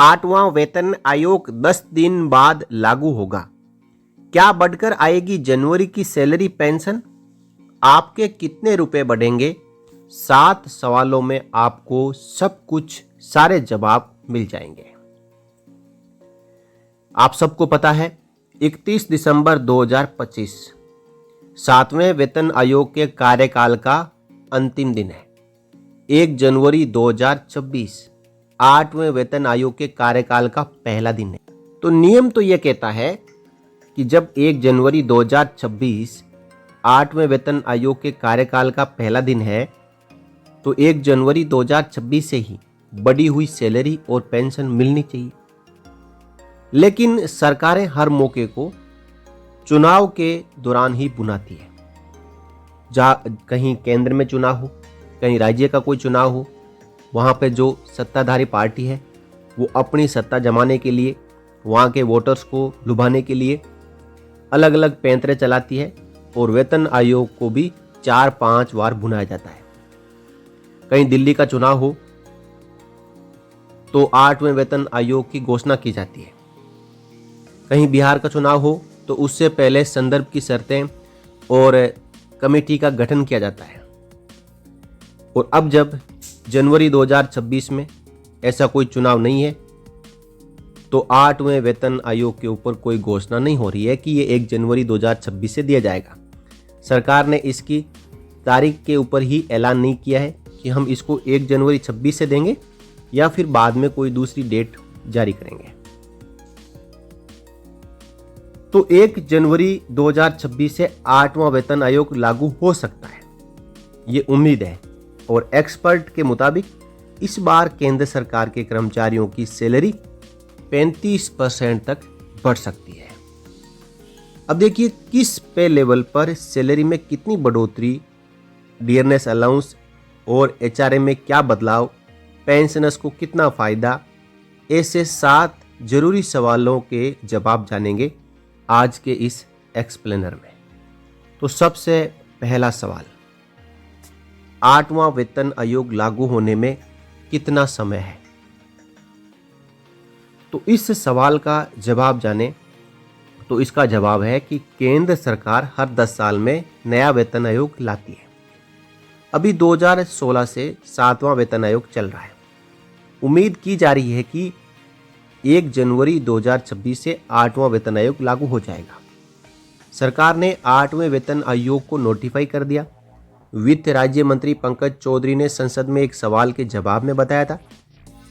8वां वेतन आयोग 10 दिन बाद लागू होगा। क्या बढ़कर आएगी जनवरी की सैलरी पेंशन? आपके कितने रुपए बढ़ेंगे? 7 सवालों में आपको सब कुछ सारे जवाब मिल जाएंगे। आप सबको पता है 31 दिसंबर 2025 7वें वेतन आयोग के कार्यकाल का अंतिम दिन है। 1 जनवरी 2026 8वें वेतन आयोग के कार्यकाल का पहला दिन है। तो नियम तो यह कहता है कि जब 1 जनवरी 2026 8वें वेतन आयोग के कार्यकाल का पहला दिन है तो 1 जनवरी 2026 से ही बढ़ी हुई सैलरी और पेंशन मिलनी चाहिए। लेकिन सरकारें हर मौके को चुनाव के दौरान ही बुनाती है। जहाँ कहीं केंद्र में चुनाव हो, कहीं राज्य का कोई चुनाव हो, वहाँ पे जो सत्ताधारी पार्टी है वो अपनी सत्ता जमाने के लिए, वहाँ के वोटर्स को लुभाने के लिए अलग अलग पैंतरे चलाती है और वेतन आयोग को भी 4-5 बार भुनाया जाता है। कहीं दिल्ली का चुनाव हो तो 8वें वेतन आयोग की घोषणा की जाती है। कहीं बिहार का चुनाव हो तो उससे पहले संदर्भ की शर्तें और कमेटी का गठन किया जाता है। और अब जब जनवरी 2026 में ऐसा कोई चुनाव नहीं है तो 8वें वेतन आयोग के ऊपर कोई घोषणा नहीं हो रही है कि ये 1 जनवरी 2026 से दिया जाएगा। सरकार ने इसकी तारीख के ऊपर ही ऐलान नहीं किया है कि हम इसको 1 जनवरी 26 से देंगे या फिर बाद में कोई दूसरी डेट जारी करेंगे। तो 1 जनवरी 2026 से 8वां वेतन आयोग लागू हो सकता है, ये उम्मीद है। और एक्सपर्ट के मुताबिक इस बार केंद्र सरकार के कर्मचारियों की सैलरी 35% तक बढ़ सकती है। अब देखिए किस पे लेवल पर सैलरी में कितनी बढ़ोतरी, डियरनेस अलाउंस और एचआरए में क्या बदलाव, पेंशनर्स को कितना फायदा, ऐसे 7 जरूरी सवालों के जवाब जानेंगे आज के इस एक्सप्लेनर में। तो सबसे पहला सवाल, 8वां वेतन आयोग लागू होने में कितना समय है? तो इस सवाल का जवाब जाने तो इसका जवाब है कि केंद्र सरकार हर 10 साल में नया वेतन आयोग लाती है। अभी 2016 से 7वां वेतन आयोग चल रहा है। उम्मीद की जा रही है कि 1 जनवरी 2026 से 8वां वेतन आयोग लागू हो जाएगा। सरकार ने 8वें वेतन आयोग को नोटिफाई कर दिया। वित्त राज्य मंत्री पंकज चौधरी ने संसद में एक सवाल के जवाब में बताया था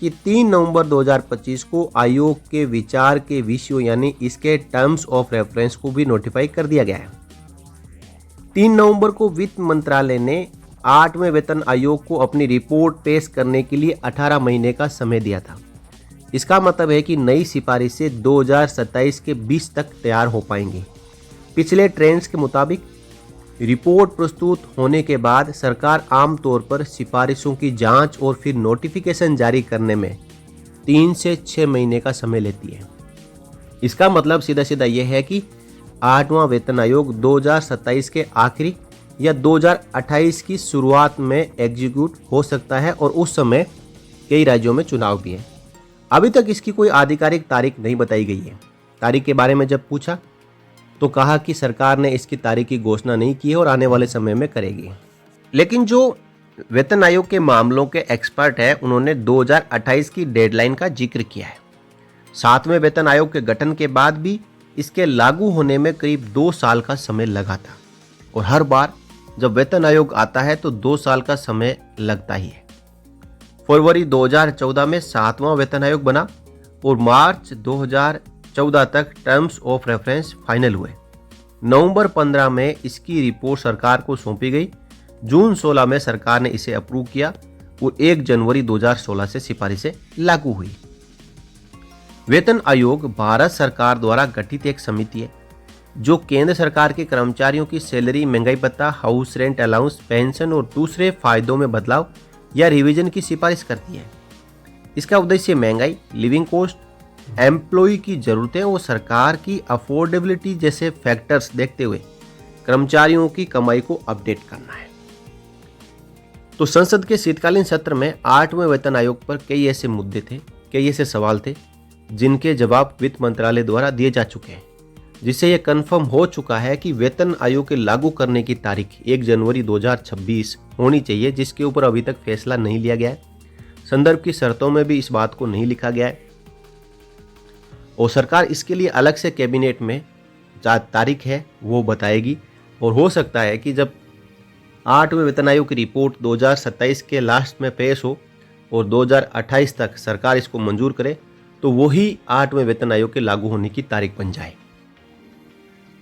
कि 3 नवंबर 2025 को आयोग के विचार के विषयों यानी इसके टर्म्स ऑफ रेफरेंस को भी नोटिफाई कर दिया गया है। 3 नवंबर को वित्त मंत्रालय ने 8वें वेतन आयोग को अपनी रिपोर्ट पेश करने के लिए 18 महीने का समय दिया था। इसका मतलब है कि नई सिफारिशें 2027 के 20 तक तैयार हो पाएंगी। पिछले ट्रेंड्स के मुताबिक रिपोर्ट प्रस्तुत होने के बाद सरकार आमतौर पर सिफारिशों की जांच और फिर नोटिफिकेशन जारी करने में 3 से 6 महीने का समय लेती है। इसका मतलब सीधा सीधा यह है कि 8वां वेतन आयोग 2027 के आखिरी या 2028 की शुरुआत में एग्जीक्यूट हो सकता है और उस समय कई राज्यों में चुनाव भी है। अभी तक इसकी कोई आधिकारिक तारीख नहीं बताई गई है। तारीख के बारे में जब पूछा तो कहा कि सरकार ने इसकी तारीख की घोषणा नहीं की है और आने वाले समय में करेगी। लेकिन जो वेतन आयोग के मामलों के एक्सपर्ट हैं उन्होंने 2028 की डेडलाइन का जिक्र किया है। 7वें वेतन आयोग के गठन के बाद भी इसके लागू होने में करीब 2 साल का समय लगा था और हर बार जब वेतन आयोग आता है तो 2 साल का समय लगता ही है। फरवरी 2014 में 7वां वेतन आयोग बना और मार्च 2014 तक टर्म्स ऑफ रेफरेंस फाइनल हुए। नवंबर 15 में इसकी रिपोर्ट सरकार को सौंपी गई। जून 16 में सरकार ने इसे अप्रूव किया और 1 जनवरी 2016 से सिफारिशें लागू हुई। वेतन आयोग भारत सरकार द्वारा गठित एक समिति है जो केंद्र सरकार के कर्मचारियों की सैलरी, महंगाई भत्ता, हाउस रेंट अलाउंस, पेंशन और दूसरे फायदों में बदलाव या रिवीजन की सिफारिश करती है। इसका उद्देश्य महंगाई, लिविंग कॉस्ट, एम्प्लॉय की जरूरतें और सरकार की अफोर्डेबिलिटी जैसे फैक्टर्स देखते हुए कर्मचारियों की कमाई को अपडेट करना है। तो संसद के शीतकालीन सत्र में 8वें वेतन आयोग पर कई ऐसे मुद्दे थे कई ऐसे सवाल थे जिनके जवाब वित्त मंत्रालय द्वारा दिए जा चुके हैं, जिससे यह कंफर्म हो चुका है कि वेतन आयोग के लागू करने की तारीख 1 जनवरी 2026 होनी चाहिए, जिसके ऊपर अभी तक फैसला नहीं लिया गया है। संदर्भ की शर्तों में भी इस बात को नहीं लिखा गया है और सरकार इसके लिए अलग से कैबिनेट में जो तारीख है वो बताएगी। और हो सकता है कि जब 8वें वेतन आयोग की रिपोर्ट 2027 के लास्ट में पेश हो और 2028 तक सरकार इसको मंजूर करे तो वही 8वें वेतन आयोग के लागू होने की तारीख बन जाए।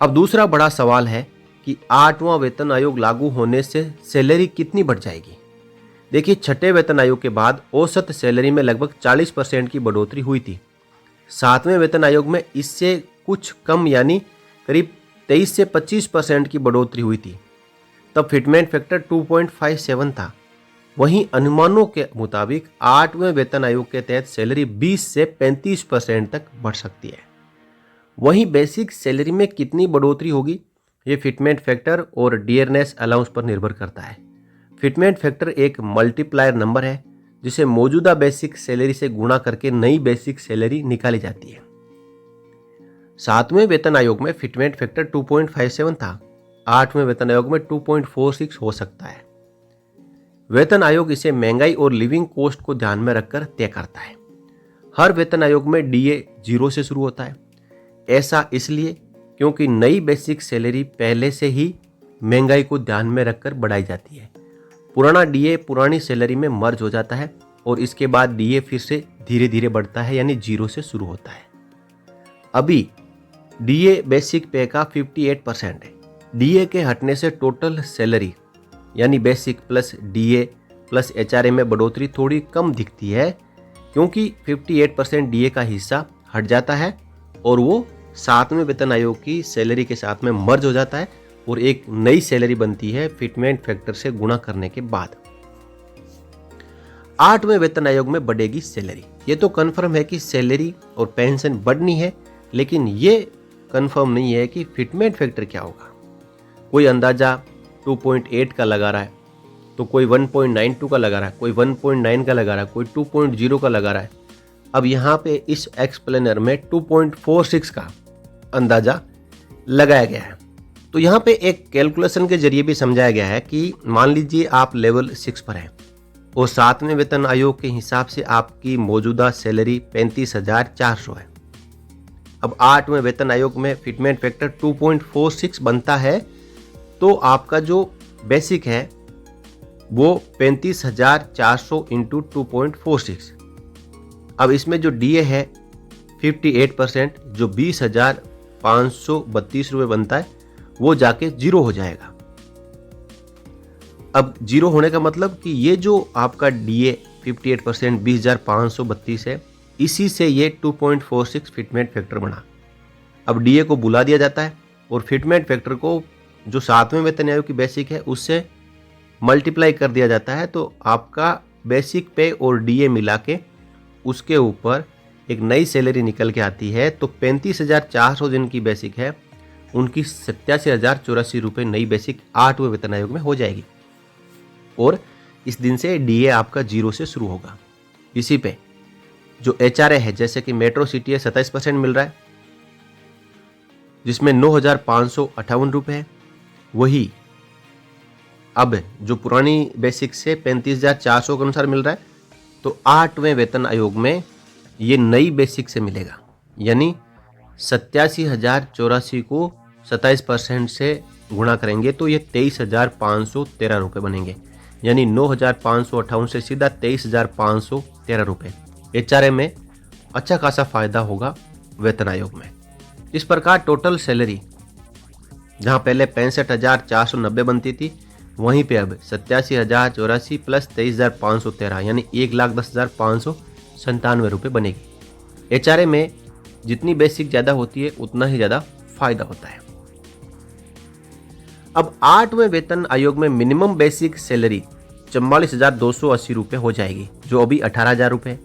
अब दूसरा बड़ा सवाल है कि 8वां वेतन आयोग लागू होने से सैलरी कितनी बढ़ जाएगी। देखिए, छठे वेतन आयोग के बाद औसत सैलरी में लगभग 40% की बढ़ोतरी हुई थी। 7वें वेतन आयोग में इससे कुछ कम यानी करीब 23 से 25% की बढ़ोतरी हुई थी। तब फिटमेंट फैक्टर 2.57 था। वहीं अनुमानों के मुताबिक 8वें वेतन आयोग के तहत सैलरी 20 से 35% तक बढ़ सकती है। वहीं बेसिक सैलरी में कितनी बढ़ोतरी होगी ये फिटमेंट फैक्टर और डियरनेस अलाउंस पर निर्भर करता है। फिटमेंट फैक्टर एक मल्टीप्लायर नंबर है जिसे मौजूदा बेसिक सैलरी से गुणा करके नई बेसिक सैलरी निकाली जाती है। 7वें वेतन आयोग में फिटमेंट फैक्टर 2.57 था। 8वें वेतन आयोग में 2.46 हो सकता है। वेतन आयोग इसे महंगाई और लिविंग कॉस्ट को ध्यान में रखकर तय करता है। हर वेतन आयोग में डीए 0 से शुरू होता है। ऐसा इसलिए क्योंकि नई बेसिक सैलरी पहले से ही महंगाई को ध्यान में रखकर बढ़ाई जाती है। पुराना डीए पुरानी सैलरी में मर्ज हो जाता है और इसके बाद डीए फिर से धीरे धीरे बढ़ता है, यानी 0 से शुरू होता है। अभी डीए बेसिक पे का 58% है। डीए के हटने से टोटल सैलरी यानी basic plus DA plus HRA में बढ़ोतरी थोड़ी कम दिखती है, क्योंकि 58% डीए का हिस्सा हट जाता है और वो 7वें वेतन आयोग की सैलरी के साथ में मर्ज हो जाता है और एक नई सैलरी बनती है फिटमेंट फैक्टर से गुणा करने के बाद। 8वें वेतन आयोग में बढ़ेगी सैलरी। ये तो कंफर्म है कि सैलरी और पेंशन बढ़नी है, लेकिन ये कंफर्म नहीं है कि फिटमेंट फैक्टर क्या होगा। कोई अंदाजा 2.8 का लगा रहा है, तो कोई 1.92 का लगा रहा है, कोई 1.9 का लगा रहा है, कोई 2.0 का लगा रहा है। अब यहाँ पे इस एक्सप्लेनर में 2.46 का अंदाजा लगाया गया है। तो यहाँ पे एक कैलकुलेशन के जरिए भी समझाया गया है कि मान लीजिए आप लेवल 6 पर हैं और 7वें वेतन आयोग के हिसाब से आपकी मौजूदा सैलरी 35,400 है। अब 8वें वेतन आयोग में फिटमेंट फैक्टर 2.46 बनता है, तो आपका जो बेसिक है वो 35,400 इंटू 2.46। अब इसमें जो डीए है 58%, जो 20,532 रुपये बनता है, वो जाके 0 हो जाएगा। अब 0 होने का मतलब कि ये जो आपका डीए 58% 20,532 है, इसी से ये 2.46 फिटमेंट फैक्टर बना। अब डीए को बुला दिया जाता है और फिटमेंट फैक्टर को जो 7वें वेतन आयोग की बेसिक है उससे मल्टीप्लाई कर दिया जाता है, तो आपका बेसिक पे और डीए मिला के उसके ऊपर एक नई सैलरी निकल के आती है। तो 35,400 जिनकी बेसिक है उनकी 87,084 रुपये नई बेसिक 8वें वेतन आयोग में हो जाएगी और इस दिन से डीए आपका 0 से शुरू होगा। इसी पे जो एचआरए है, जैसे कि मेट्रो सिटी है 27% मिल रहा है, जिसमें 9,558 रुपये है। वही अब जो पुरानी बेसिक से 35,400 के अनुसार मिल रहा है, तो 8वें वेतन आयोग में ये नई बेसिक से मिलेगा, यानी 87,084 को 27% से गुणा करेंगे तो ये 23,513 रुपये बनेंगे, यानी 9,558 से सीधा 23,513 रुपये। एचआरए में अच्छा खासा फायदा होगा वेतन आयोग में। इस प्रकार टोटल सैलरी जहाँ पहले 65,490 बनती थी, वहीं पे अब 87,084 प्लस 23,513 यानी 1,10,597 रुपये बनेगी। एचआरए में जितनी बेसिक ज़्यादा होती है उतना ही ज़्यादा फायदा होता है। अब 8वें वेतन आयोग में मिनिमम बेसिक सैलरी 44,280 रुपये हो जाएगी, जो अभी 18,000 रुपये।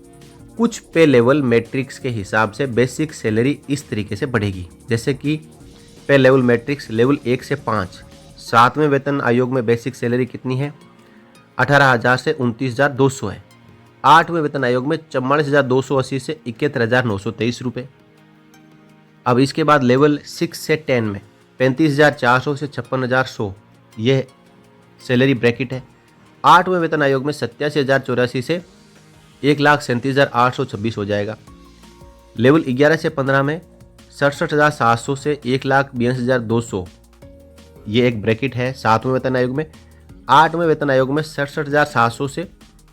कुछ पे लेवल मैट्रिक्स के हिसाब से बेसिक सैलरी इस तरीके से बढ़ेगी, जैसे कि पे लेवल मैट्रिक्स लेवल 1 से 5। 7वें वेतन आयोग में बेसिक सैलरी कितनी है? 18,000 से 29,200 है। 8वें वेतन आयोग में 44,280 से 71,923 रुपये। अब इसके बाद लेवल 6 से 10 में 35,400 से 56,100 यह सैलरी ब्रैकेट है। 8वें वेतन आयोग में 87,084 से 1,37,826 हो जाएगा। लेवल 11 से 15 में 67,700 से 1,82,200 ये एक ब्रैकेट है 7वें वेतन आयोग में। 8वें वेतन आयोग में 67,700 से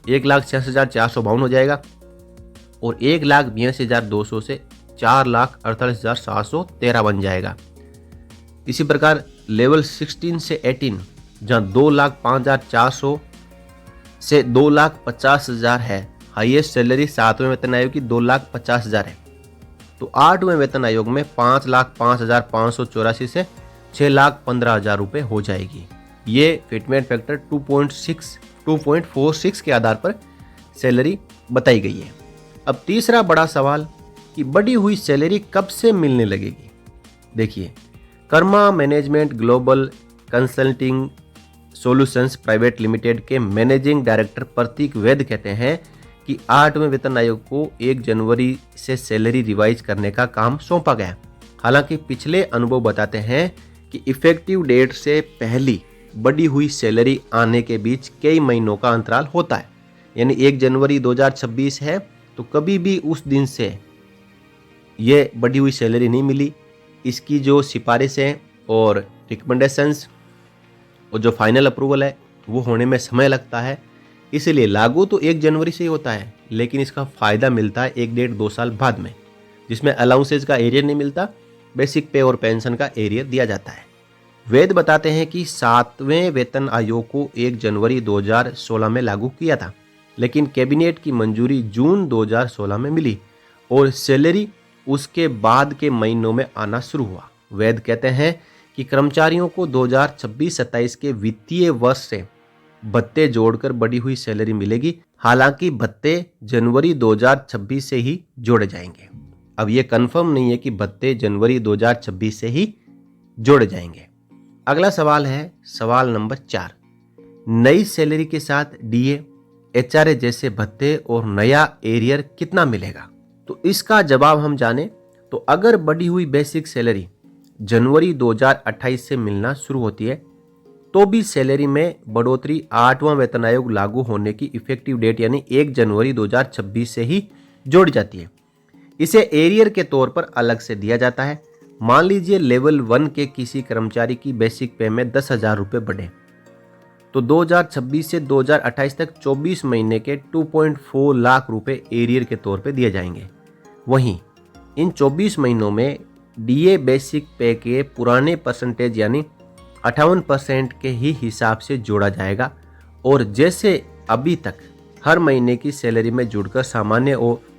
1,66,452 हो जाएगा और 1,82,200 से 4,48,713 बन जाएगा। इसी प्रकार लेवल 16 से 18 जहाँ 2,05,400 से 2,50,000 है, हाईएस्ट सैलरी 7वें वेतन आयोग की 2,50,000 है। तो 8वें वेतन आयोग में 5,05,584 से 6,15,000 रुपये हो जाएगी। ये फिटमेंट फैक्टर 2.46 के आधार पर सैलरी बताई गई है। अब तीसरा बड़ा सवाल कि बढ़ी हुई सैलरी कब से मिलने लगेगी। देखिए, Karma management global consulting solutions private limited के मैनेजिंग डायरेक्टर प्रतीक वैद कहते हैं कि 8वें वेतन आयोग को 1 जनवरी से सैलरी रिवाइज करने का काम सौंपा गया। हालांकि पिछले अनुभव बताते हैं कि इफेक्टिव डेट से पहली बढ़ी हुई सैलरी आने के बीच कई महीनों का अंतराल होता है। यानी 1 जनवरी 2026 है तो कभी भी उस दिन से ये बढ़ी हुई सैलरी नहीं मिली। इसकी जो सिफारिशें और रिकमेंडेशंस और जो फाइनल अप्रूवल है वो होने में समय लगता है। इसलिए लागू तो 1 जनवरी से ही होता है, लेकिन इसका फ़ायदा मिलता है 1 डेढ़ 2 साल बाद में, जिसमें अलाउंसेज का एरियर नहीं मिलता, बेसिक पे और पेंशन का एरियर दिया जाता है। वेद बताते हैं कि 7वें वेतन आयोग को 1 जनवरी 2016 में लागू किया था, लेकिन कैबिनेट की मंजूरी जून 2016 में मिली और सैलरी उसके बाद के महीनों में आना शुरू हुआ। वेद कहते हैं कि कर्मचारियों को 2026-27 के वित्तीय वर्ष से भत्ते जोड़कर बढ़ी हुई सैलरी मिलेगी। हालांकि भत्ते जनवरी 2026 से ही जोड़े जाएंगे। अब ये कंफर्म नहीं है कि भत्ते जनवरी 2026 से ही जोड़े जाएंगे। अगला सवाल है सवाल नंबर 4। नई सैलरी के साथ डीए, एचआरए जैसे भत्ते और नया एरियर कितना मिलेगा? तो इसका जवाब हम जाने तो अगर बढ़ी हुई बेसिक सैलरी जनवरी 2028 से मिलना शुरू होती है तो भी सैलरी में बढ़ोतरी 8वां वेतन आयोग लागू होने की इफेक्टिव डेट यानी 1 जनवरी 2026 से ही जोड़ी जाती है। इसे एरियर के तौर पर अलग से दिया जाता है। मान लीजिए लेवल 1 के किसी कर्मचारी की बेसिक पे में 10,000 रुपये बढ़े तो 2026 से 2028 तक 24 महीने के 2.4 लाख रुपए एरियर के तौर पे दिए जाएंगे। वहीं इन 24 महीनों में डीए बेसिक पे के पुराने परसेंटेज यानी 58% के ही हिसाब से जोड़ा जाएगा और जैसे अभी तक हर महीने की सैलरी में जुड़कर सामान्य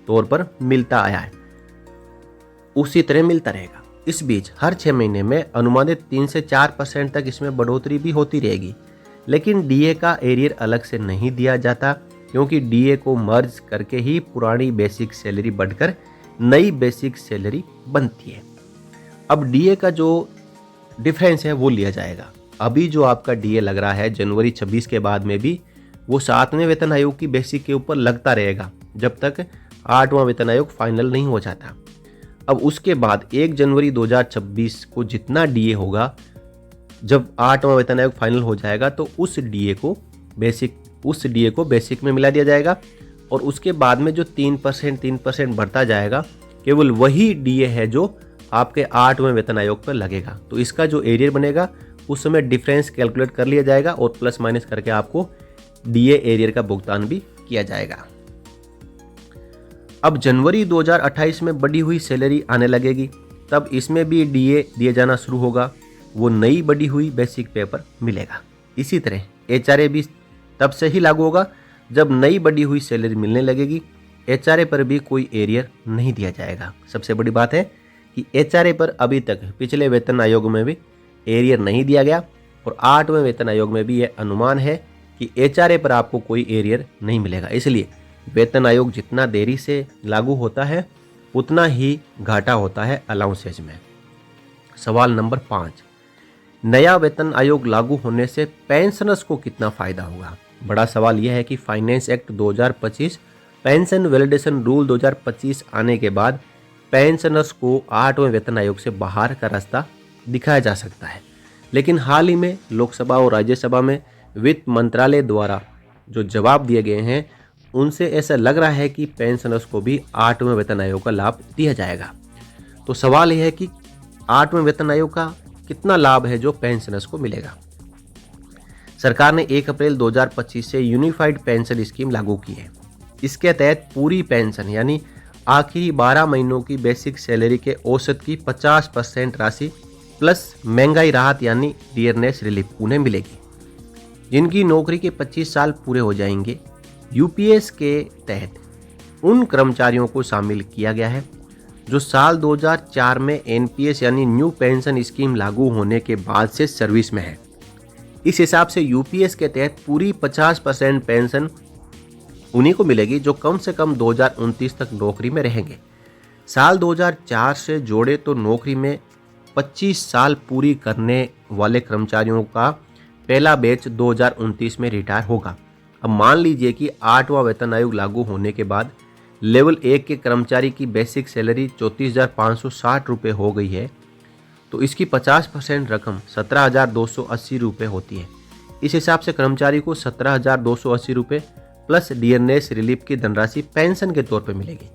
तौर पर मिलता आया है उसी तरह मिलता रहेगा। इस बीच हर 6 महीने में अनुमानित 3 से 4% तक इसमें बढ़ोतरी भी होती रहेगी, लेकिन डीए का एरियर अलग से नहीं दिया जाता क्योंकि डीए को मर्ज करके ही पुरानी बेसिक सैलरी बढ़कर नई बेसिक सैलरी बनती है। अब डीए का जो डिफरेंस है वो लिया जाएगा। अभी जो आपका डीए लग रहा है जनवरी 26 के बाद में भी वो 7वें वेतन आयोग की बेसिक के ऊपर लगता रहेगा जब तक 8वां वेतन आयोग फाइनल नहीं हो जाता। अब उसके बाद 1 जनवरी 2026 को जितना डीए होगा, जब 8वां वेतन आयोग फाइनल हो जाएगा तो उस डीए को बेसिक में मिला दिया जाएगा और उसके बाद में जो 3% बढ़ता जाएगा केवल वही डीए है जो आपके 8वें वेतन आयोग पर लगेगा। तो इसका जो एरियर बनेगा उस समय डिफरेंस कैलकुलेट कर लिया जाएगा और प्लस माइनस करके आपको डीए एरियर का भुगतान भी किया जाएगा। अब जनवरी 2028 में बढ़ी हुई सैलरी आने लगेगी, तब इसमें भी डीए दिए जाना शुरू होगा। वो नई बढ़ी हुई बेसिक पे पर मिलेगा। इसी तरह एचआरए भी तब से ही लागू होगा जब नई बढ़ी हुई सैलरी मिलने लगेगी। एचआरए पर भी कोई एरियर नहीं दिया जाएगा। सबसे बड़ी बात है कि एचआरए पर अभी तक पिछले वेतन आयोग में भी एरियर नहीं दिया गया और 8वें वेतन आयोग में भी यह अनुमान है कि एचआरए पर आपको कोई एरियर नहीं मिलेगा। इसलिए वेतन आयोग जितना देरी से लागू होता है उतना ही घाटा होता है अलाउंसेज में। सवाल नंबर 5। नया वेतन आयोग लागू होने से पेंशनर्स को कितना फ़ायदा होगा? बड़ा सवाल यह है कि finance act 2025 pension validation rule 2025 आने के बाद पेंशनर्स को 8वें वेतन आयोग से बाहर का रास्ता दिखाया जा सकता है। लेकिन हाल ही में लोकसभा और राज्यसभा में वित्त मंत्रालय द्वारा जो जवाब दिए गए हैं उनसे ऐसा लग रहा है कि पेंशनर्स को भी 8वें वेतन आयोग का लाभ दिया जाएगा। तो सवाल यह है कि 8वें वेतन आयोग का कितना लाभ है जो पेंशनर्स को मिलेगा। सरकार ने 1 अप्रैल 2025 से यूनिफाइड पेंशन स्कीम लागू की है। इसके तहत पूरी पेंशन यानी आखिरी 12 महीनों की बेसिक सैलरी के औसत की 50% राशि प्लस महंगाई राहत यानी डियरनेस रिलीफ उन्हें मिलेगी। जिनकी नौकरी के 25 साल पूरे हो जाएंगे। यूपीएस के तहत उन कर्मचारियों को शामिल किया गया है जो साल 2004 में एनपीएस यानी न्यू पेंशन स्कीम लागू होने के बाद से सर्विस में है। इस हिसाब से यूपीएस के तहत पूरी 50% पेंशन उन्हीं को मिलेगी जो कम से कम 2029 तक नौकरी में रहेंगे। साल 2004 से जोड़े तो नौकरी में 25 साल पूरी करने वाले कर्मचारियों का पहला बैच 2029 में रिटायर होगा। अब मान लीजिए कि 8वां वेतन आयोग लागू होने के बाद लेवल 1 के कर्मचारी की बेसिक सैलरी 34,560 रुपये हो गई है, तो इसकी 50% रकम 17,280 रुपये होती है। इस हिसाब से कर्मचारी को 17,280 रुपये प्लस डियरनेस रिलीफ की धनराशि पेंशन के तौर पर मिलेगी।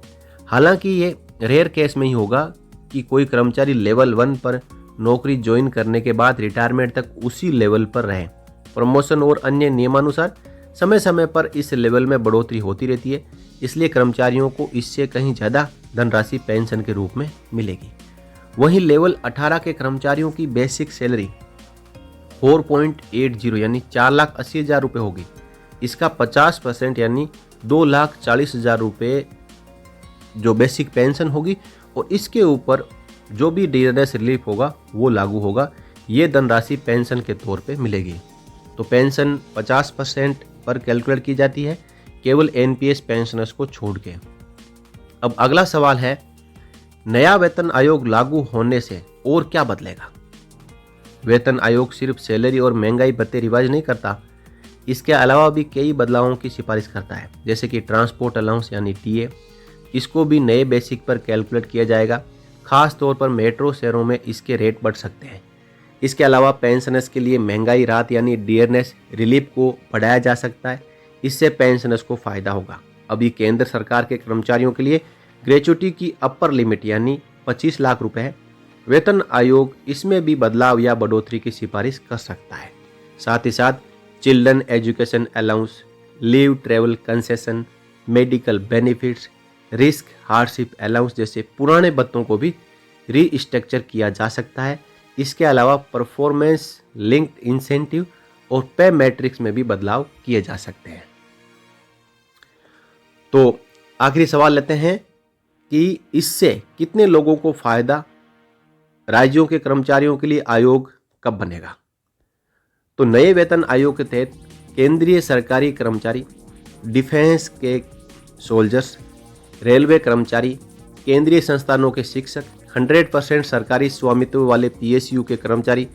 हालांकि ये रेयर केस में ही होगा कि कोई कर्मचारी लेवल 1 पर नौकरी ज्वाइन करने के बाद रिटायरमेंट तक उसी लेवल पर रहे। प्रमोशन और अन्य नियमानुसार समय समय पर इस लेवल में बढ़ोतरी होती रहती है, इसलिए कर्मचारियों को इससे कहीं ज़्यादा धनराशि पेंशन के रूप में मिलेगी। वहीं लेवल 18 के कर्मचारियों की बेसिक सैलरी 4.80 यानी 4,80,000 रुपये होगी। इसका 50% यानी 2,40,000 रुपये जो बेसिक पेंशन होगी और इसके ऊपर जो भी डियरनेस रिलीफ होगा वो लागू होगा। ये धनराशि पेंशन के तौर पे मिलेगी। तो पेंशन 50% पर कैलकुलेट की जाती है केवल एनपीएस पेंशनर्स को छोड़ के। अब अगला सवाल है, नया वेतन आयोग लागू होने से और क्या बदलेगा। वेतन आयोग सिर्फ सैलरी और महंगाई भत्ते रिवाइज नहीं करता, इसके अलावा भी कई बदलावों की सिफारिश करता है, जैसे कि ट्रांसपोर्ट अलाउंस यानी टीए, इसको भी नए बेसिक पर कैलकुलेट किया जाएगा। खास तौर पर मेट्रो शहरों में इसके रेट बढ़ सकते हैं। इसके अलावा पेंशनर्स के लिए महंगाई राहत यानी डियरनेस रिलीफ को बढ़ाया जा सकता है, इससे पेंशनर्स को फायदा होगा। अभी केंद्र सरकार के कर्मचारियों के लिए ग्रेच्युटी की अपर लिमिट यानी 25 लाख रुपए है। वेतन आयोग इसमें भी बदलाव या बढ़ोतरी की सिफारिश कर सकता है। साथ ही साथ children education allowance, leave travel concession, medical benefits, risk hardship allowance जैसे पुराने भत्तों को भी रीस्ट्रक्चर किया जा सकता है। इसके अलावा परफॉर्मेंस लिंक्ड इंसेंटिव और पे मैट्रिक्स में भी बदलाव किए जा सकते हैं। तो आखिरी सवाल लेते हैं कि इससे कितने लोगों को फायदा, राज्यों के कर्मचारियों के लिए आयोग कब बनेगा। तो नए वेतन आयोग के तहत केंद्रीय सरकारी कर्मचारी, डिफेंस के सोल्जर्स, रेलवे कर्मचारी, केंद्रीय संस्थानों के शिक्षक, 100% सरकारी स्वामित्व वाले पीएसयू के कर्मचारी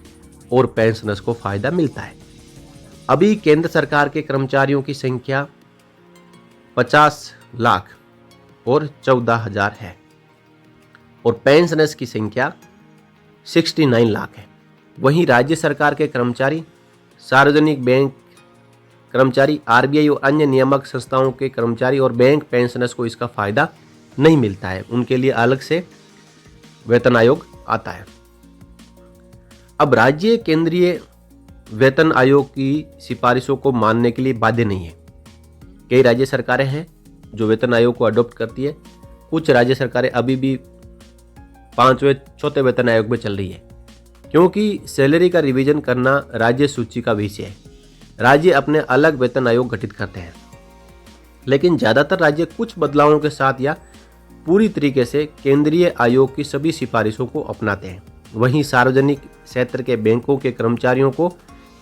और पेंशनर्स को फायदा मिलता है। अभी केंद्र सरकार के कर्मचारियों की संख्या 50 लाख और 14,000 है और पेंशनर्स की संख्या 69 लाख है। वहीं राज्य सरकार के कर्मचारी, सार्वजनिक बैंक कर्मचारी, आरबीआई और अन्य नियामक संस्थाओं के कर्मचारी और बैंक पेंशनर्स को इसका फायदा नहीं मिलता है, उनके लिए अलग से वेतन आयोग आता है। अब राज्य केंद्रीय वेतन आयोग की सिफारिशों को मानने के लिए बाध्य नहीं है। कई राज्य सरकारें हैं जो वेतन आयोग को अडॉप्ट करती है। कुछ राज्य सरकारें अभी भी 5वें चौथे वेतन आयोग में चल रही है, क्योंकि सैलरी का रिवीजन करना राज्य सूची का विषय है। राज्य अपने अलग वेतन आयोग गठित करते हैं, लेकिन ज़्यादातर राज्य कुछ बदलावों के साथ या पूरी तरीके से केंद्रीय आयोग की सभी सिफारिशों को अपनाते हैं। वहीं सार्वजनिक क्षेत्र के बैंकों के कर्मचारियों को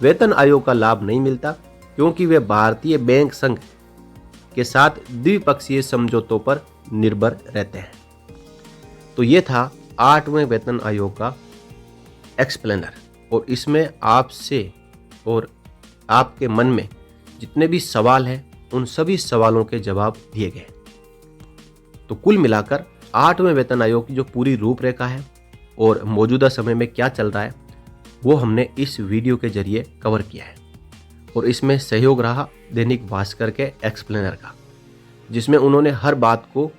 वेतन आयोग का लाभ नहीं मिलता, क्योंकि वे भारतीय बैंक संघ के साथ द्विपक्षीय समझौतों पर निर्भर रहते हैं। तो ये था 8वें वेतन आयोग का एक्सप्लेनर, और इसमें आपसे और आपके मन में जितने भी सवाल हैं उन सभी सवालों के जवाब दिए गए। तो कुल मिलाकर 8वें वेतन आयोग की जो पूरी रूपरेखा है और मौजूदा समय में क्या चल रहा है वो हमने इस वीडियो के जरिए कवर किया है। और इसमें सहयोग रहा दैनिक भास्कर के एक्सप्लेनर का, जिसमें उन्होंने हर बात को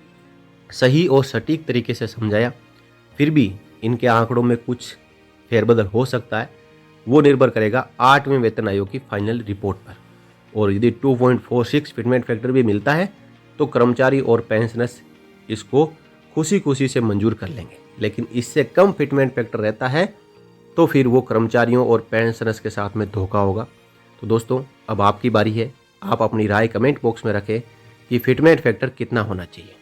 सही और सटीक तरीके से समझाया। फिर भी इनके आंकड़ों में कुछ फेरबदल हो सकता है, वो निर्भर करेगा 8वें वेतन आयोग की फाइनल रिपोर्ट पर। और यदि 2.46 फिटमेंट फैक्टर भी मिलता है तो कर्मचारी और पेंशनर्स इसको खुशी खुशी से मंजूर कर लेंगे। लेकिन इससे कम फिटमेंट फैक्टर रहता है तो फिर वो कर्मचारियों और पेंशनर्स के साथ में धोखा होगा। तो दोस्तों, अब आपकी बारी है, आप अपनी राय कमेंट बॉक्स में रखें कि फिटमेंट फैक्टर कितना होना चाहिए।